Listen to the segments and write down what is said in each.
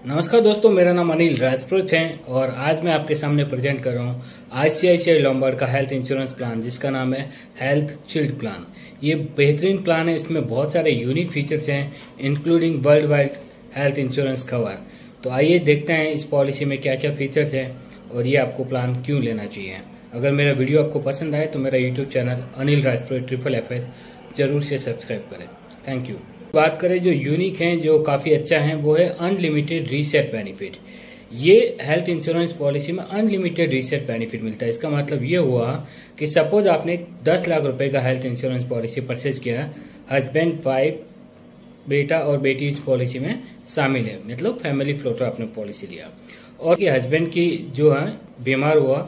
नमस्कार दोस्तों, मेरा नाम अनिल राजपूत है और आज मैं आपके सामने प्रेजेंट कर रहा हूँ आईसीआईसीआई लॉम्बार्ड का हेल्थ इंश्योरेंस प्लान, जिसका नाम है हेल्थ शील्ड प्लान। ये बेहतरीन प्लान है। इसमें बहुत सारे यूनिक फीचर्स हैं, including world wide health insurance cover. तो आइए देखते हैं इस पॉलिसी में क्या क्या फीचर्स हैं और ये आपको प्लान क्यों लेना चाहिए। अगर मेरा वीडियो आपको पसंद आए तो मेरा YouTube channel Anil Rajput FFS जरूर से सब्सक्राइब करें। Thank you. बात करें जो यूनिक है, जो काफी अच्छा है, वो है अनलिमिटेड रीसेट बेनिफिट। ये हेल्थ इंश्योरेंस पॉलिसी में अनलिमिटेड रीसेट बेनिफिट मिलता है। इसका मतलब ये हुआ कि सपोज आपने 10 लाख रुपए का हेल्थ इंश्योरेंस पॉलिसी परचेज किया, हस्बैंड, वाइफ, बेटा और बेटी इस पॉलिसी में शामिल है, मतलब फैमिली फ्लोटर आपने पॉलिसी लिया, और कि हस्बैंड की जो है बीमार हुआ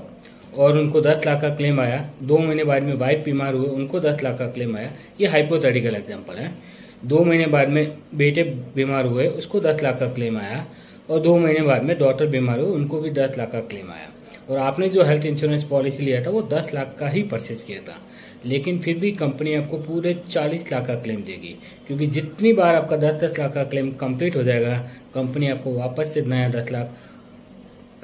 और उनको 10 लाख का क्लेम आया, 2 महीने बाद में वाइफ बीमार हुए, उनको 10 लाख का क्लेम आया। ये हाइपोथेटिकल एग्जांपल है। 2 महीने बाद में बेटे बीमार हुए, उसको 10 लाख का क्लेम आया, और 2 महीने बाद में डॉटर बीमार हुई, उनको भी 10 लाख का क्लेम आया। और आपने जो हेल्थ इंश्योरेंस पॉलिसी लिया था वो 10 लाख का ही परचेज किया था, लेकिन फिर भी कंपनी आपको पूरे 40 लाख का क्लेम देगी, क्योंकि जितनी बार आपका 10-10 लाख का क्लेम कंप्लीट हो जाएगा, कंपनी आपको वापस से नया 10 लाख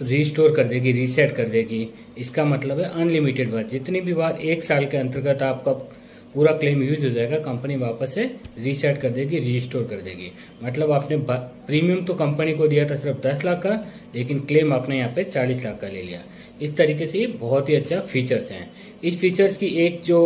रिस्टोर कर देगी, रीसेट कर देगी। इसका मतलब है अनलिमिटेड बार, जितनी भी बार 1 साल के अंतर्गत आपका पूरा क्लेम यूज हो जाएगा, कंपनी वापस से रीसेट कर देगी, रीस्टोर कर देगी। मतलब आपने प्रीमियम तो कंपनी को दिया था सिर्फ 10 लाख का, लेकिन क्लेम आपने यहाँ पे 40 लाख का ले लिया। इस तरीके से ये बहुत ही अच्छा फीचर्स हैं। इस फीचर्स की एक जो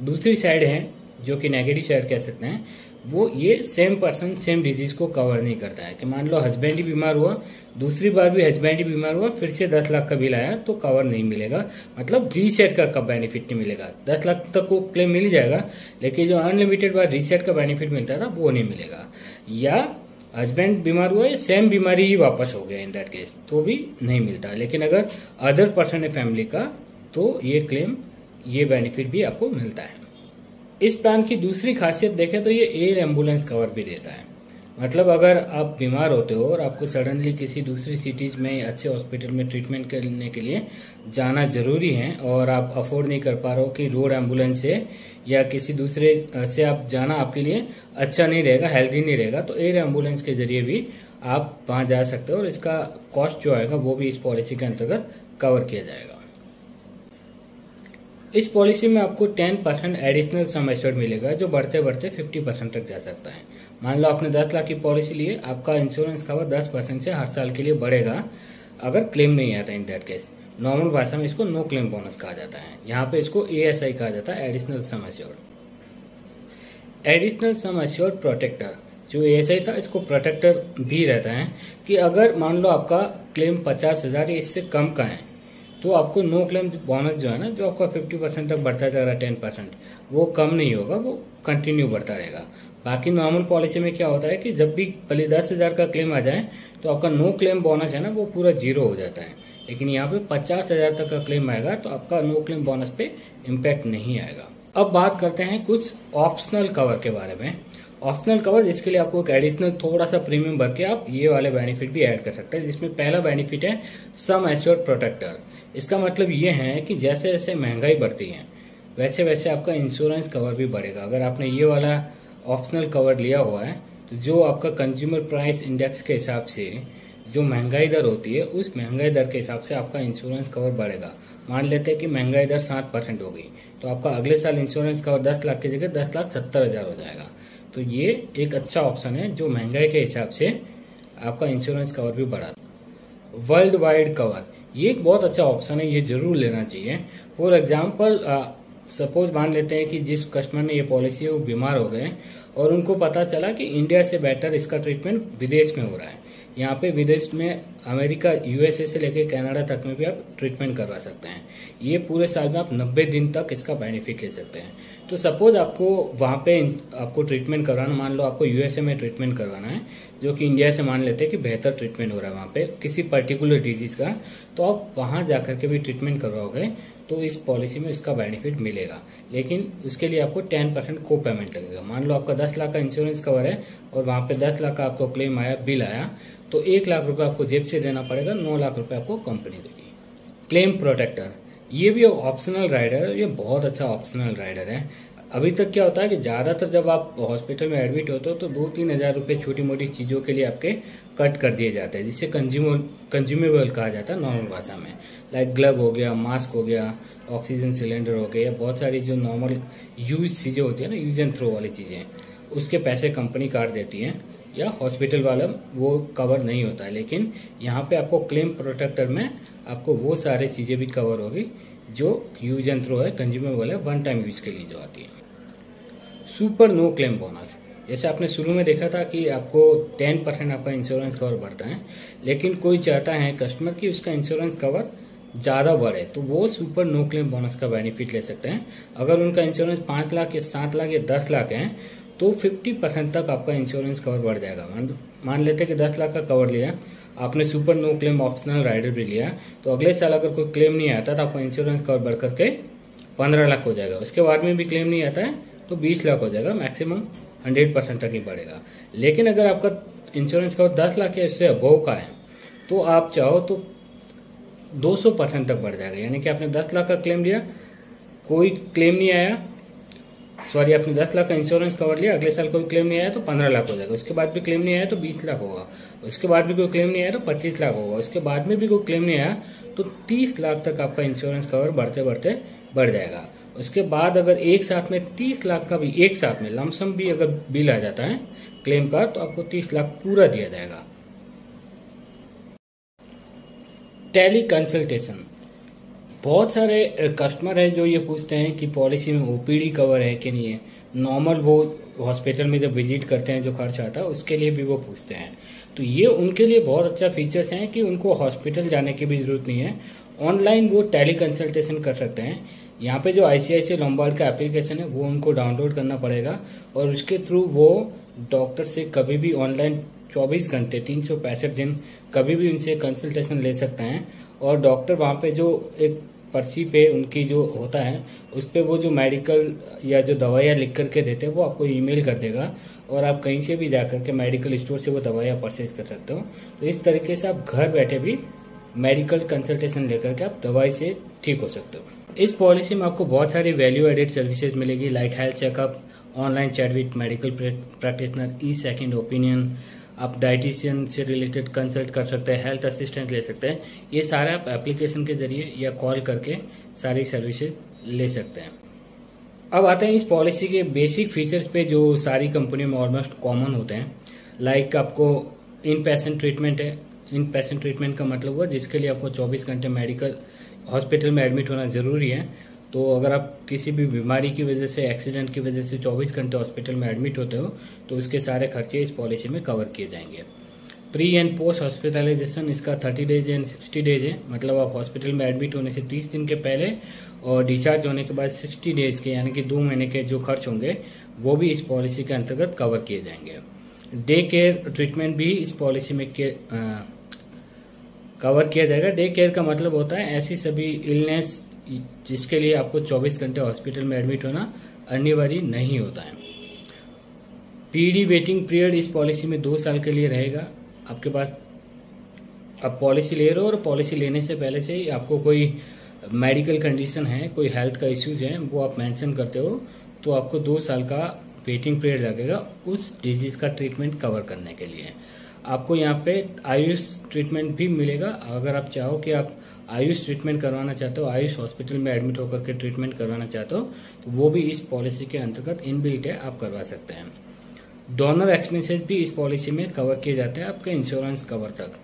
दूसरी साइड है, जो कि नेगेटिव साइड कह सकते हैं, वो ये सेम पर्सन सेम डिजीज को कवर नहीं करता है। कि मान लो हस्बैंड ही बीमार हुआ, दूसरी बार भी हस्बैंड ही बीमार हुआ, फिर से 10 लाख का बिल आया, तो कवर नहीं मिलेगा, मतलब रीसेट का बेनिफिट नहीं मिलेगा। 10 लाख तक को क्लेम मिल जाएगा, लेकिन जो अनलिमिटेड बार रीसेट का बेनिफिट मिलता था वो नहीं मिलेगा। या हस्बैंड बीमार हुआ, सेम बीमारी ही वापस हो गया, इन दैट केस तो भी नहीं मिलता। लेकिन अगर अदर पर्सन है फैमिली का, तो ये क्लेम, ये बेनिफिट भी आपको मिलता है। इस प्लान की दूसरी खासियत देखें तो ये एयर एम्बुलेंस कवर भी देता है। मतलब अगर आप बीमार होते हो और आपको सडनली किसी दूसरी सिटीज में अच्छे हॉस्पिटल में ट्रीटमेंट करने के लिए जाना जरूरी है, और आप अफोर्ड नहीं कर पा रहे हो कि रोड एम्बुलेंस से या किसी दूसरे से आप जाना आपके लिए अच्छा नहीं रहेगा, हेल्दी नहीं रहेगा, तो एयर एम्बुलेंस के जरिए भी आप वहां जा सकते हो, और इसका कॉस्ट जो आएगा वो भी इस पॉलिसी के अंतर्गत कवर किया जाएगा। इस पॉलिसी में आपको 10% एडिशनल सम एश्योर्ड मिलेगा, जो बढ़ते बढ़ते 50% तक जा सकता है। मान लो आपने 10 लाख की पॉलिसी ली है, आपका इंश्योरेंस कवर 10% से हर साल के लिए बढ़ेगा अगर क्लेम नहीं आता। इन दैट केस नॉर्मल भाषा में इसको नो क्लेम बोनस कहा जाता है। यहाँ पे इसको ASI कहा जाता है, additional sum assured. Additional sum assured protector, जो ASI था, इसको प्रोटेक्टर भी रहता है कि अगर मान लो आपका क्लेम 50,000 या इससे कम का है, तो आपको नो क्लेम बोनस जो है ना, जो आपका 50% तक बढ़ता जा रहा है, 10%, वो कम नहीं होगा, वो कंटिन्यू बढ़ता रहेगा। बाकी नॉर्मल पॉलिसी में क्या होता है कि जब भी पहले 10,000 का क्लेम आ जाए तो आपका नो क्लेम बोनस है ना, वो पूरा 0 हो जाता है। लेकिन यहाँ पे 50,000 तक का क्लेम आएगा तो आपका नो क्लेम बोनस पे इम्पैक्ट नहीं आएगा। अब बात करते हैं कुछ ऑप्शनल कवर के बारे में। ऑप्शनल कवर, जिसके लिए आपको एक एडिशनल थोड़ा सा प्रीमियम भर के आप ये वाले बेनिफिट भी ऐड कर सकते हैं, जिसमें पहला बेनिफिट है सम एश्योर्ड प्रोटेक्टर। इसका मतलब ये है कि जैसे जैसे महंगाई बढ़ती है, वैसे वैसे आपका इंश्योरेंस कवर भी बढ़ेगा। अगर आपने ये वाला ऑप्शनल कवर लिया हुआ है, तो जो आपका कंज्यूमर प्राइस इंडेक्स के हिसाब से जो महंगाई दर होती है, उस महंगाई दर के हिसाब से आपका इंश्योरेंस कवर बढ़ेगा। मान लेते हैं कि महंगाई दर 7% हो गई, तो आपका अगले साल इंश्योरेंस कवर 10 लाख की जगह 10,70,000 हो जाएगा। तो ये एक अच्छा ऑप्शन है, जो महंगाई के हिसाब से आपका इंश्योरेंस कवर भी बढ़ा। वर्ल्ड वाइड कवर, ये एक बहुत अच्छा ऑप्शन है, ये जरूर लेना चाहिए। फॉर एग्जाम्पल, सपोज मान लेते हैं कि जिस कस्टमर ने ये पॉलिसी है वो बीमार हो गए, और उनको पता चला कि इंडिया से बेटर इसका ट्रीटमेंट विदेश में हो रहा है। यहाँ पे विदेश में अमेरिका, USA से लेके कनाडा तक में भी आप ट्रीटमेंट करवा सकते हैं। ये पूरे साल में आप 90 दिन तक इसका बेनिफिट ले सकते हैं। तो सपोज आपको वहाँ पे आपको ट्रीटमेंट करवाना, मान लो आपको USA में ट्रीटमेंट करवाना है, जो कि इंडिया से मान लेते हैं कि बेहतर ट्रीटमेंट हो रहा है वहाँ पे किसी पर्टिकुलर डिजीज का, तो आप वहाँ जाकर के भी ट्रीटमेंट करवाओगे तो इस पॉलिसी में इसका बेनिफिट मिलेगा। लेकिन उसके लिए आपको 10% को पेमेंट लगेगा। मान लो आपका 10 लाख का इंश्योरेंस कवर है और वहाँ पे 10 लाख का आपको क्लेम आया, बिल आया, तो 1 लाख रुपए आपको जेब से देना पड़ेगा, 9 लाख रुपए आपको कंपनी देगी। क्लेम प्रोटेक्टर, ये भी ऑप्शनल राइडर है, ये बहुत अच्छा ऑप्शनल राइडर है। अभी तक क्या होता है कि ज्यादातर जब आप हॉस्पिटल में एडमिट होते हो तो 2-3 हज़ार रुपए छोटी मोटी चीजों के लिए आपके कट कर दिए जाते हैं, जिसे कंज्यूमेबल कहा जाता है नॉर्मल भाषा में। लाइक ग्लव हो गया, मास्क हो गया, ऑक्सीजन सिलेंडर हो गया, या बहुत सारी जो नॉर्मल यूज चीजें होती है ना, यूज एंड थ्रो वाली चीजें, उसके पैसे कंपनी काट देती है या हॉस्पिटल वाला वो कवर नहीं होता है। लेकिन यहाँ पे आपको क्लेम प्रोटेक्टर में आपको वो सारी चीजें भी कवर होगी जो यूज एंड थ्रो है, कंज्यूमेबल है, वन टाइम यूज के लिए जो आती है। सुपर नो क्लेम बोनस, जैसे आपने शुरू में देखा था कि आपको 10% आपका इंश्योरेंस कवर बढ़ता है, लेकिन कोई चाहता है कस्टमर की उसका इंश्योरेंस कवर ज्यादा बढ़े, तो वो सुपर नो क्लेम बोनस का बेनिफिट ले सकते हैं। अगर उनका इंश्योरेंस 5 लाख या 7 लाख या 10 लाख है तो 50% तक आपका इंश्योरेंस कवर बढ़ जाएगा। मान लेते हैं कि 10 लाख का कवर लिया आपने, super no claim optional rider भी लिया, तो अगले साल अगर कोई क्लेम नहीं आता तो आपका इंश्योरेंस कवर बढ़ करके 15 लाख हो जाएगा। उसके बाद में भी क्लेम नहीं आता है तो 20 लाख हो जाएगा, मैक्सिमम 100% तक ही बढ़ेगा। लेकिन अगर आपका इंश्योरेंस कवर 10 लाख या इससे अबव का है तो आप चाहो तो 200% तक बढ़ जाएगा। यानी कि आपने 10 लाख का क्लेम लिया, कोई क्लेम नहीं आया, सॉरी आपने 10 लाख का इंश्योरेंस कवर लिया, अगले साल कोई क्लेम नहीं आया तो 15 लाख हो जाएगा। उसके बाद भी क्लेम नहीं आया तो 20 लाख होगा। उसके बाद भी कोई क्लेम नहीं आया तो 25 लाख होगा। उसके बाद में भी कोई क्लेम नहीं आया तो 30 लाख तक आपका इंश्योरेंस कवर बढ़ते बढ़ते बढ़ जाएगा। उसके बाद अगर एक साथ में 30 लाख का भी एक साथ में लमसम भी अगर बिल आ जाता है क्लेम का, तो आपको 30 लाख पूरा दिया जाएगा। टेली कंसल्टेशन, बहुत सारे कस्टमर है जो ये पूछते हैं कि पॉलिसी में ओपीडी कवर है कि नहीं है। नॉर्मल वो हॉस्पिटल में जब विजिट करते हैं जो खर्च आता है उसके लिए भी वो पूछते हैं। तो ये उनके लिए बहुत अच्छा फीचर्स है कि उनको हॉस्पिटल जाने की भी जरूरत नहीं है, ऑनलाइन वो टेली कंसल्टेशन कर सकते हैं। यहाँ पे जो आईसीआईसीआई लोम्बार्ड का एप्लीकेशन है वो उनको डाउनलोड करना पड़ेगा और उसके थ्रू वो डॉक्टर से कभी भी ऑनलाइन 24 घंटे 365 दिन कभी भी उनसे कंसल्टेशन ले सकते हैं। और डॉक्टर वहाँ पे जो एक पर्ची पे उनकी जो होता है उस पे वो जो मेडिकल या जो दवाइयाँ लिख करके देते हैं वो आपको ईमेल कर देगा और आप कहीं से भी जाकर के मेडिकल स्टोर से वो दवाइयाँ परचेज कर सकते हो। तो इस तरीके से आप घर बैठे भी मेडिकल कंसल्टेशन लेकर के आप दवाई से ठीक हो सकते हो। इस पॉलिसी में आपको बहुत सारी वैल्यू एडेड सर्विसेज मिलेगी, like health checkup, online chat with medical practitioner, E second opinion, आप डाइटिशियन से रिलेटेड कंसल्ट कर सकते हैं, हेल्थ असिस्टेंट ले सकते हैं। ये सारे आप एप्लीकेशन के जरिए या कॉल करके सारी सर्विसेज ले सकते हैं। अब आते हैं इस पॉलिसी के बेसिक फीचर्स पे जो सारी कंपनियों में ऑलमोस्ट कॉमन होते हैं। लाइक आपको इन पेशेंट ट्रीटमेंट है। इन पेशेंट ट्रीटमेंट का मतलब हुआ जिसके लिए आपको 24 घंटे मेडिकल हॉस्पिटल में एडमिट होना जरूरी है। तो अगर आप किसी भी बीमारी की वजह से, एक्सीडेंट की वजह से 24 घंटे हॉस्पिटल में एडमिट होते हो तो उसके सारे खर्चे इस पॉलिसी में कवर किए जाएंगे। प्री एंड पोस्ट हॉस्पिटलाइजेशन इसका 30 डेज एंड 60 डेज है, मतलब आप हॉस्पिटल में एडमिट होने से 30 दिन के पहले और डिस्चार्ज होने के बाद 60 डेज के यानी कि 2 महीने के जो खर्च होंगे वो भी इस पॉलिसी के अंतर्गत कवर किए जाएंगे। डे केयर ट्रीटमेंट भी इस पॉलिसी में कवर किया जाएगा। डे केयर का मतलब होता है ऐसी सभी इलनेस जिसके लिए आपको 24 घंटे हॉस्पिटल में एडमिट होना अनिवार्य नहीं होता है। पीडी वेटिंग पीरियड इस पॉलिसी में 2 साल के लिए रहेगा। आपके पास आप पॉलिसी ले रहे हो और पॉलिसी लेने से पहले से ही आपको कोई मेडिकल कंडीशन है, कोई हेल्थ का इश्यूज है, वो आप मेंशन करते हो तो आपको 2 साल का वेटिंग पीरियड लगेगा उस डिजीज का ट्रीटमेंट कवर करने के लिए। आपको यहाँ पे आयुष ट्रीटमेंट भी मिलेगा। अगर आप चाहो कि आप आयुष ट्रीटमेंट करवाना चाहते हो, आयुष हॉस्पिटल में एडमिट होकर के ट्रीटमेंट करवाना चाहते हो तो वो भी इस पॉलिसी के अंतर्गत इनबिल्ट है, आप करवा सकते हैं। डोनर एक्सपेंसेस भी इस पॉलिसी में कवर किए जाते हैं आपके इंश्योरेंस कवर तक।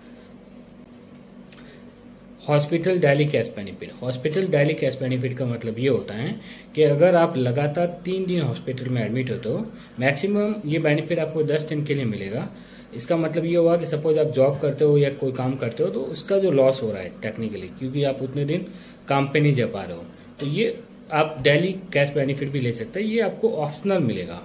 Hospital daily cash benefit, hospital daily cash benefit का मतलब ये होता है कि अगर आप लगातार 3 दिन हॉस्पिटल में एडमिट होते हो, मैक्सिमम ये बेनिफिट आपको 10 दिन के लिए मिलेगा। इसका मतलब ये हुआ कि सपोज आप जॉब करते हो या कोई काम करते हो तो उसका जो लॉस हो रहा है टेक्निकली, क्योंकि आप उतने दिन काम पे नहीं जा पा रहे हो, तो ये आप डेली कैश बेनिफिट भी ले सकते हैं। ये आपको ऑप्शनल मिलेगा,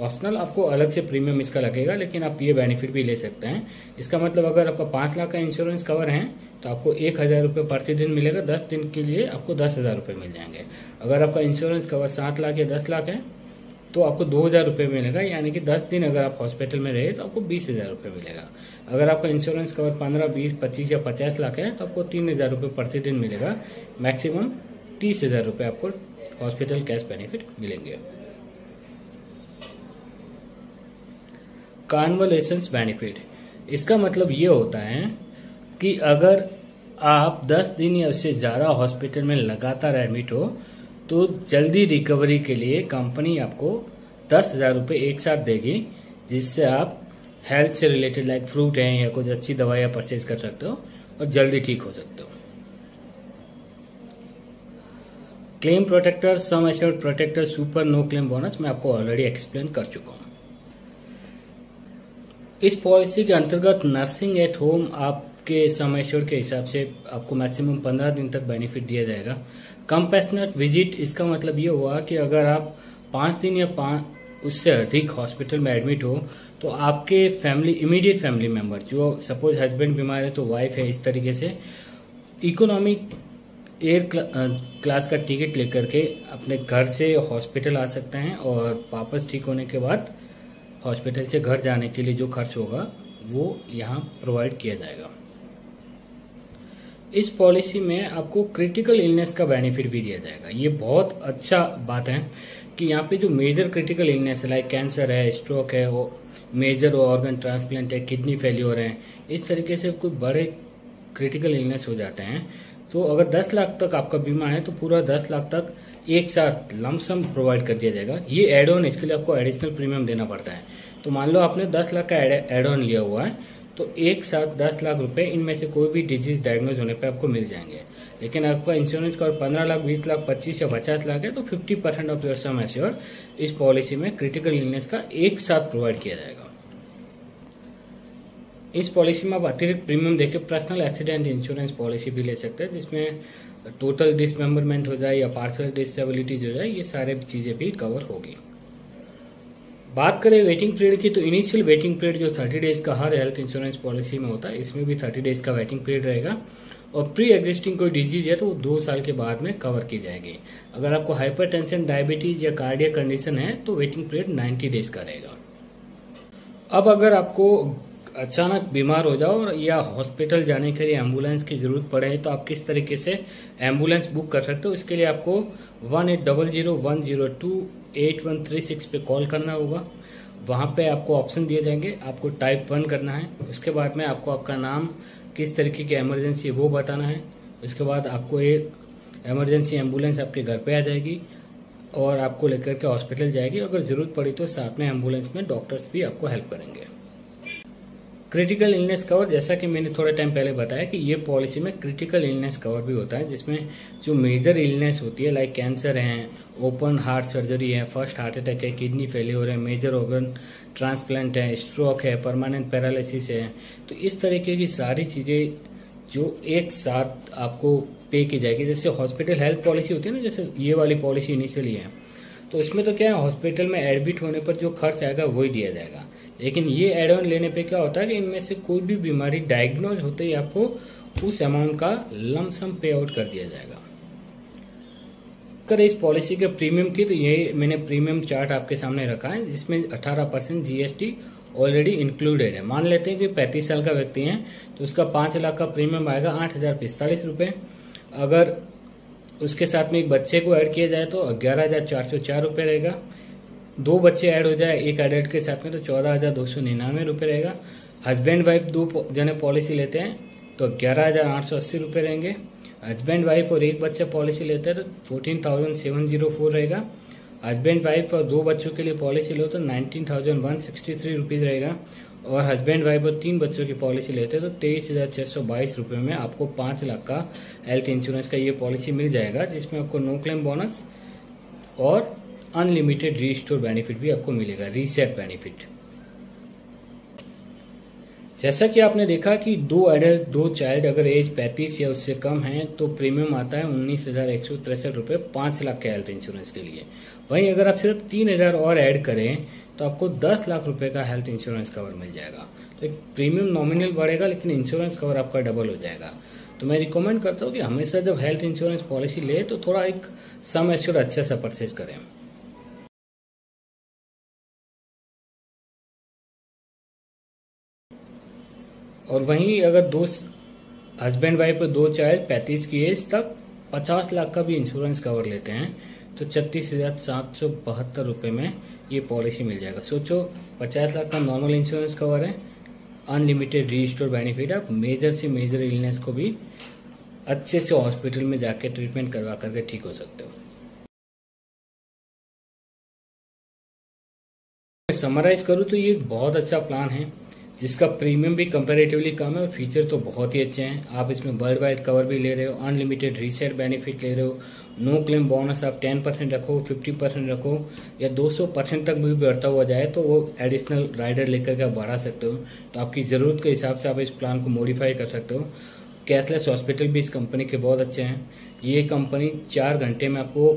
ऑप्शनल आपको अलग से प्रीमियम इसका लगेगा, लेकिन आप ये बेनिफिट भी ले सकते हैं। इसका मतलब अगर आपका 5 लाख का इंश्योरेंस कवर है तो आपको 1,000 रुपये प्रतिदिन मिलेगा। 10 दिन के लिए आपको 10,000 रुपये मिल जाएंगे। अगर आपका इंश्योरेंस कवर 7 लाख या 10 लाख है तो आपको 2,000 रुपये मिलेगा, यानी कि 10 दिन अगर आप हॉस्पिटल में रहे तो आपको 20,000 रुपये मिलेगा। अगर आपका इंश्योरेंस कवर 15, 20, 25 या 50 लाख है तो आपको 3,000 रुपये प्रतिदिन मिलेगा। मैक्सिमम 30,000 रुपये आपको हॉस्पिटल कैश बेनिफिट मिलेंगे। कन्वलेसेंस बेनिफिट। इसका मतलब ये होता है कि अगर आप 10 दिन या उससे ज़्यादा हॉस्पिटल में लगातार एडमिट हो तो जल्दी रिकवरी के लिए कंपनी आपको 10,000 रुपये एक साथ देगी, जिससे आप हेल्थ से रिलेटेड लाइक फ्रूट हैं या कुछ अच्छी दवाइयाँ परचेज कर सकते हो और जल्दी ठीक हो सकते हो। Claim protector, sum assured protector, super no claim bonus मैं आपको ऑलरेडी एक्सप्लेन कर चुका हूँ। इस पॉलिसी के अंतर्गत नर्सिंग एट होम आपके सम एश्योर्ड के हिसाब से आपको मैक्सिमम 15 दिन तक बेनिफिट दिया जाएगा। कंपैशनेट विजिट, इसका मतलब ये हुआ कि अगर आप 5 दिन या उससे अधिक हॉस्पिटल में एडमिट हो तो आपके फैमिली, इमीडिएट फैमिली मेंबर, जो सपोज हस्बैंड बीमार है तो वाइफ है, इस तरीके से इकोनॉमिक एयर क्लास का टिकट लेकर के अपने घर से हॉस्पिटल आ सकते हैं और वापस ठीक होने के बाद हॉस्पिटल से घर जाने के लिए जो खर्च होगा वो यहाँ प्रोवाइड किया जाएगा। इस पॉलिसी में आपको क्रिटिकल इलनेस का बेनिफिट भी दिया जाएगा। ये बहुत अच्छा बात है कि यहाँ पे जो मेजर क्रिटिकल इलनेस है, लाइक कैंसर है, स्ट्रोक है, वो मेजर ऑर्गन ट्रांसप्लांट है, किडनी फेल्योर है, इस तरीके से कोई बड़े क्रिटिकल इलनेस हो जाते हैं तो अगर 10 लाख तक आपका बीमा है तो पूरा 10 लाख तक एक साथ लमसम प्रोवाइड कर दिया जाएगा। ये एड ऑन, इसके लिए आपको एडिशनल प्रीमियम देना पड़ता है। तो मान लो आपने 10 लाख का एड ऑन लिया हुआ है तो एक साथ 10 लाख रुपए इनमें से कोई भी डिजीज डायग्नोज होने पे आपको मिल जाएंगे। लेकिन आपका इंश्योरेंस कवर 15 लाख, 20 लाख, 25 या 50 लाख है तो 50% ऑफ योर सम एश्योर्ड इस पॉलिसी में क्रिटिकल इलनेस का एक साथ प्रोवाइड किया जाएगा। इस पॉलिसी में आप अतिरिक्त प्रीमियम देकर पर्सनल एक्सीडेंट इंश्योरेंस पॉलिसी भी ले सकते हैं, जिसमें टोटल डिसमेंबरमेंट हो जाए या पार्शियल डिसेबिलिटीज हो जाए, ये सारे चीजें भी कवर होगी। बात करें वेटिंग पीरियड की तो इनिशियल वेटिंग पीरियड जो 30 डेज का हर हेल्थ इंश्योरेंस पॉलिसी में होता है, इसमें भी 30 डेज का वेटिंग पीरियड रहेगा। और प्री एग्जिस्टिंग कोई डिजीज है तो वो 2 साल के बाद में कवर की जाएगी। अगर आपको हाइपरटेंशन, डायबिटीज या कार्डियक कंडीशन है तो वेटिंग पीरियड 90 डेज का रहेगा। अब अगर आपको अचानक बीमार हो जाओ या हॉस्पिटल जाने के लिए एम्बुलेंस की जरूरत पड़े तो आप किस तरीके से एम्बुलेंस बुक कर सकते हो, इसके लिए आपको 1800-102-8136 पे कॉल करना होगा। वहां पे आपको ऑप्शन दिए जाएंगे, आपको टाइप 1 करना है। उसके बाद में आपको आपका नाम, किस तरीके की इमरजेंसी वो बताना है। उसके बाद आपको एक इमरजेंसी एम्बुलेंस आपके घर पे आ जाएगी और आपको लेकर के हॉस्पिटल जाएगी। अगर जरूरत पड़ी तो साथ में एम्बुलेंस में डॉक्टर्स भी आपको हेल्प करेंगे। क्रिटिकल इलनेस कवर, जैसा कि मैंने थोड़ा टाइम पहले बताया कि ये पॉलिसी में क्रिटिकल इलनेस कवर भी होता है, जिसमें जो मेजर इलनेस होती है लाइक कैंसर है, ओपन हार्ट सर्जरी है, फर्स्ट हार्ट अटैक है, किडनी फेलियर है, मेजर ऑर्गन ट्रांसप्लांट है, स्ट्रोक है, परमानेंट पैरालिसिस है, तो इस तरीके की सारी चीजें जो एक साथ आपको पे की जाएगी। जैसे हॉस्पिटल हेल्थ पॉलिसी होती है ना, जैसे ये वाली पॉलिसी इनिशियली है, तो इसमें तो क्या है, हॉस्पिटल में एडमिट होने पर जो खर्च आएगा वही दिया जाएगा। लेकिन ये एड ऑन लेने पे क्या होता है कि इनमें से कोई भी बीमारी डायग्नोज होते ही आपको उस अमाउंट का लमसम पे आउट कर दिया जाएगा। अगर इस पॉलिसी के प्रीमियम की तो ये मैंने प्रीमियम चार्ट आपके सामने रखा है, जिसमें 18% जीएसटी ऑलरेडी इंक्लूडेड है। मान लेते हैं कि 35 साल का व्यक्ति है तो उसका 5 लाख का प्रीमियम आएगा 8,045 रुपए। अगर उसके साथ में एक बच्चे को ऐड किया जाए तो 11,404 रुपए रहेगा। 2 बच्चे ऐड हो जाए एक एडल्ट के साथ में तो 14,299 रुपए रहेगा। हस्बैंड वाइफ 2 जने पॉलिसी लेते हैं तो 11,880 रुपए रहेंगे। हस्बैंड वाइफ और एक बच्चा पॉलिसी लेते हैं तो 14,704 रहेगा। हस्बैंड वाइफ और 2 बच्चों के लिए पॉलिसी लो तो 19,163 रुपीज रहेगा। और हस्बैंड वाइफ और 3 बच्चों की पॉलिसी लेते हैं तो 23,622 रुपए में आपको 5 लाख का हेल्थ इंश्योरेंस का ये पॉलिसी मिल जाएगा, जिसमें आपको नो क्लेम बोनस और अनलिमिटेड रीस्टोर बेनिफिट भी आपको मिलेगा, रीसेट बेनिफिट। जैसा कि आपने देखा कि 2 एडल्ट 2 चाइल्ड अगर एज 35 या उससे कम है तो प्रीमियम आता है 19,163 रुपए 5 लाख के हेल्थ इंश्योरेंस के लिए। वहीं अगर आप सिर्फ 3,000 और ऐड करें तो आपको 10 लाख रुपए का हेल्थ इंश्योरेंस कवर मिल जाएगा। तो प्रीमियम नॉमिनल बढ़ेगा लेकिन इंश्योरेंस कवर आपका डबल हो जाएगा। तो मैं रिकमेंड करता हूँ कि हमेशा जब हेल्थ इंश्योरेंस पॉलिसी ले तो थोड़ा एक सम एश्योर्ड अच्छा सा परचेज करें। और वहीं अगर 2 हस्बैंड वाइफ और 2 चाइल्ड 35 की एज तक 50 लाख का भी इंश्योरेंस कवर लेते हैं तो 36,772 रुपए में ये पॉलिसी मिल जाएगा। सोचो 50 लाख का नॉर्मल इंश्योरेंस कवर है, अनलिमिटेड रीस्टोर बेनिफिट, आप मेजर से मेजर इलनेस को भी अच्छे से हॉस्पिटल में जाके ट्रीटमेंट करवा करके ठीक हो सकते हो। समराइज करूँ तो ये बहुत अच्छा प्लान है जिसका प्रीमियम भी कंपैरेटिवली कम है और फीचर तो बहुत ही अच्छे हैं। आप इसमें वर्ल्ड वाइड कवर भी ले रहे हो, अनलिमिटेड रीसेट बेनिफिट ले रहे हो, नो क्लेम बोनस आप 10% रखो, 50% रखो या 200% तक भी बढ़ता हुआ जाए तो वो एडिशनल राइडर लेकर के आप बढ़ा सकते हो। तो आपकी ज़रूरत के हिसाब से आप इस प्लान को मॉडिफाई कर सकते हो। कैशलेस हॉस्पिटल भी इस कंपनी के बहुत अच्छे हैं। ये कंपनी 4 घंटे में आपको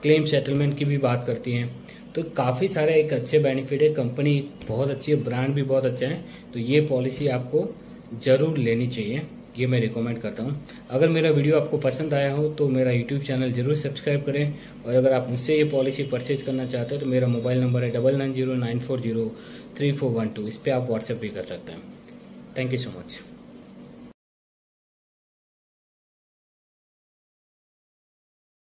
क्लेम सेटलमेंट की भी बात करती है। तो काफ़ी सारे एक अच्छे बेनिफिट है, कंपनी बहुत अच्छी है, ब्रांड भी बहुत अच्छा है। तो ये पॉलिसी आपको ज़रूर लेनी चाहिए, ये मैं रिकमेंड करता हूँ। अगर मेरा वीडियो आपको पसंद आया हो तो मेरा यूट्यूब चैनल जरूर सब्सक्राइब करें और अगर आप मुझसे ये पॉलिसी परचेज करना चाहते हो तो मेरा मोबाइल नंबर है 9909403412, इस पर आप व्हाट्सएप भी कर सकते हैं। Thank you so much.